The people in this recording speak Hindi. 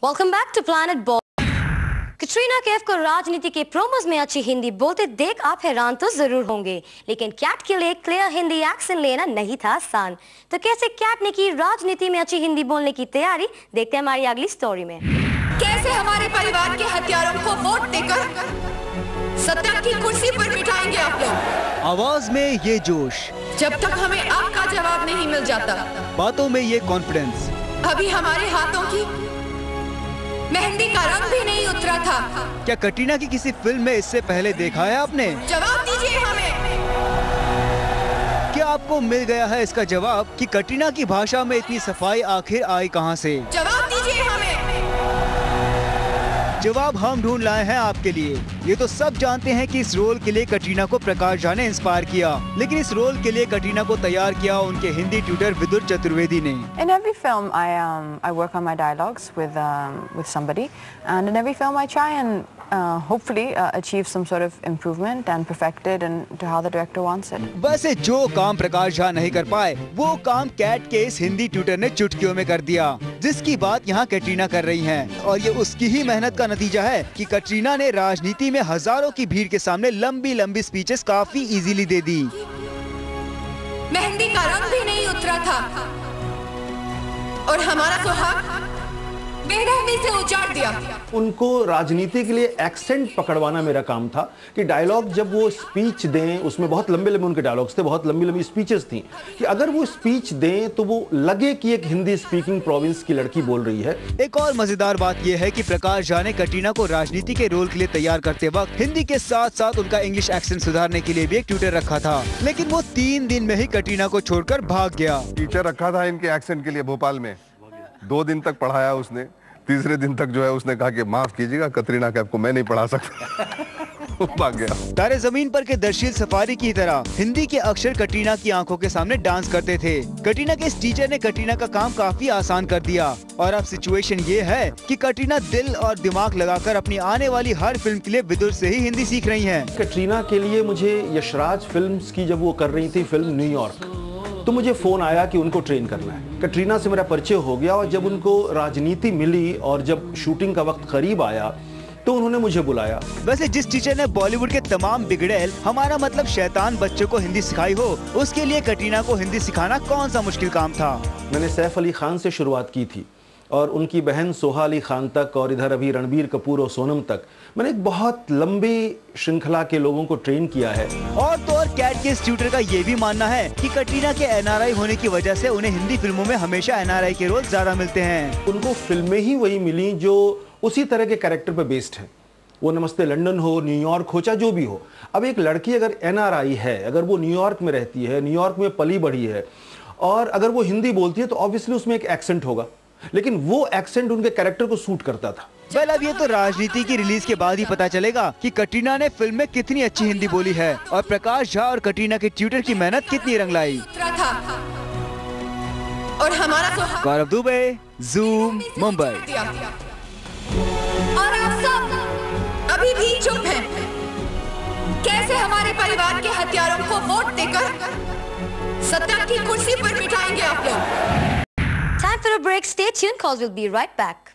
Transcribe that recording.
Welcome back to planet boy. Katrina Kaif को राजनीति के प्रोमोज में अच्छी हिंदी बोलते देख आप हैरान तो जरूर होंगे, लेकिन कैट के लिए क्लियर हिंदी एक्सेंट लेना नहीं था आसान। तो कैसे कैट ने की राजनीति में अच्छी हिंदी बोलने की तैयारी, देखते हैं हमारी अगली स्टोरी में। कैसे हमारे परिवार के हथियारों को वोट देकर सत्ता की कुर्सी पर बिठाएंगे आप लोग। आवाज में ये जोश, जब तक हमें आपका जवाब नहीं मिल जाता, बातों में ये कॉन्फिडेंस, अभी हमारे हाथों की मेहंदी का रंग भी नहीं उतरा था। क्या कटरीना की किसी फिल्म में इससे पहले देखा है आपने? जवाब दीजिए हमें। क्या आपको मिल गया है इसका जवाब कि कटरीना की भाषा में इतनी सफाई आखिर आई कहां से? जवाब दीजिए हमें। जवाब हम ढूंढ लाए हैं आपके लिए। ये तो सब जानते हैं कि इस रोल के लिए कटरीना को प्रकाश झा ने इंस्पायर किया, लेकिन इस रोल के लिए कटरीना को तैयार किया उनके हिंदी ट्यूटर विदुर चतुर्वेदी ने। In every film, I work on my dialogues with somebody, and in every film I try and hopefully achieve some sort of improvement and perfect it and to how the director wants it. वैसे जो काम प्रकाश झा नहीं कर पाए, वो काम कैट के इस हिंदी ट्यूटर ने चुटकियों में कर दिया, जिसकी बात यहाँ कटरीना कर रही हैं। और ये उसकी ही मेहनत का नतीजा है कि कटरीना ने राजनीति में हजारों की भीड़ के सामने लंबी लंबी स्पीचेस काफी इजीली दे दी। मेहंदी का रंग भी नहीं उतरा था और हमारा सुहाग बेरहमी से उजाड़ दिया। उनको राजनीति के लिए एक्सेंट पकड़वाना मेरा काम था कि डायलॉग जब वो स्पीच दें, उसमें बहुत लंबे लंबे उनके डायलॉग्स थे, बहुत लंबी लंबी स्पीचेस थी, कि अगर वो स्पीच दें तो वो लगे कि एक हिंदी स्पीकिंग प्रोविंस की लड़की बोल रही है। एक और मजेदार बात यह है कि प्रकाश झा ने कटरीना को राजनीति के रोल के लिए तैयार करते वक्त हिंदी के साथ साथ उनका इंग्लिश एक्सेंट सुधारने के लिए भी एक ट्यूटर रखा था, लेकिन वो 3 दिन में ही कटरीना को छोड़कर भाग गया। टीचर रखा था इनके एक्सेंट के लिए भोपाल में, 2 दिन तक पढ़ाया उसने। तीसरे दिन तक जो है उसने कहा कि माफ कीजिएगा, कटरीना कैफ को मैं नहीं पढ़ा सकता। वो भाग गया। तारे जमीन पर के दर्शील सफारी की तरह हिंदी के अक्षर कटरीना की आंखों के सामने डांस करते थे। कटरीना के इस टीचर ने कटरीना का काम काफी आसान कर दिया और अब सिचुएशन ये है कि कटरीना दिल और दिमाग लगाकर अपनी आने वाली हर फिल्म के लिए विदुर से ही हिंदी सीख रही हैं। कटरीना के लिए मुझे यशराज फिल्म्स की जब वो कर रही थी फिल्म न्यूयॉर्क, तो मुझे फोन आया कि उनको ट्रेन करना है। कटरीना से मेरा परिचय हो गया और जब उनको राजनीति मिली और जब शूटिंग का वक्त करीब आया तो उन्होंने मुझे बुलाया। वैसे जिस टीचर ने बॉलीवुड के तमाम बिगड़ैल, हमारा मतलब शैतान बच्चों को हिंदी सिखाई हो, उसके लिए कटरीना को हिंदी सिखाना कौन सा मुश्किल काम था। मैंने सैफ अली खान से शुरुआत की थी और उनकी बहन सोहा अली खान तक, और इधर अभी रणबीर कपूर और सोनम तक, मैंने एक बहुत लंबी श्रृंखला के लोगों को ट्रेन किया है। और तो और कैट के इस ट्यूटर का ये भी मानना है कि कटरीना के एनआरआई होने की वजह से उन्हें हिंदी फिल्मों में हमेशा एनआरआई के रोल ज्यादा मिलते हैं। उनको फिल्में ही वही मिली जो उसी तरह के कैरेक्टर पे बेस्ड है, वो नमस्ते लंदन हो, न्यूयॉर्क हो, चाहे जो भी हो। अब एक लड़की अगर एनआरआई है, अगर वो न्यूयॉर्क में रहती है, न्यूयॉर्क में पली बढ़ी है, और अगर वो हिंदी बोलती है तो ऑब्वियसली उसमें एक एक्सेंट होगा, लेकिन वो एक्सेंट उनके कैरेक्टर को सूट करता था। वेल, अब ये तो राजनीति की रिलीज के बाद ही पता चलेगा कि कटरीना ने फिल्म में कितनी अच्छी हिंदी बोली है और प्रकाश झा और कटरीना के ट्यूटर की मेहनत कितनी रंग लाई। और हमारा गौरव दुबे, ज़ूम, मुंबई। और आप सब अभी भी चुप हैं। कैसे हमारे परिवार के हथियारों को वोट देकर सत्ता की कुर्सी पर बिठाएंगे आप लोग। Time for a break. Stay tuned, cause we'll be right back.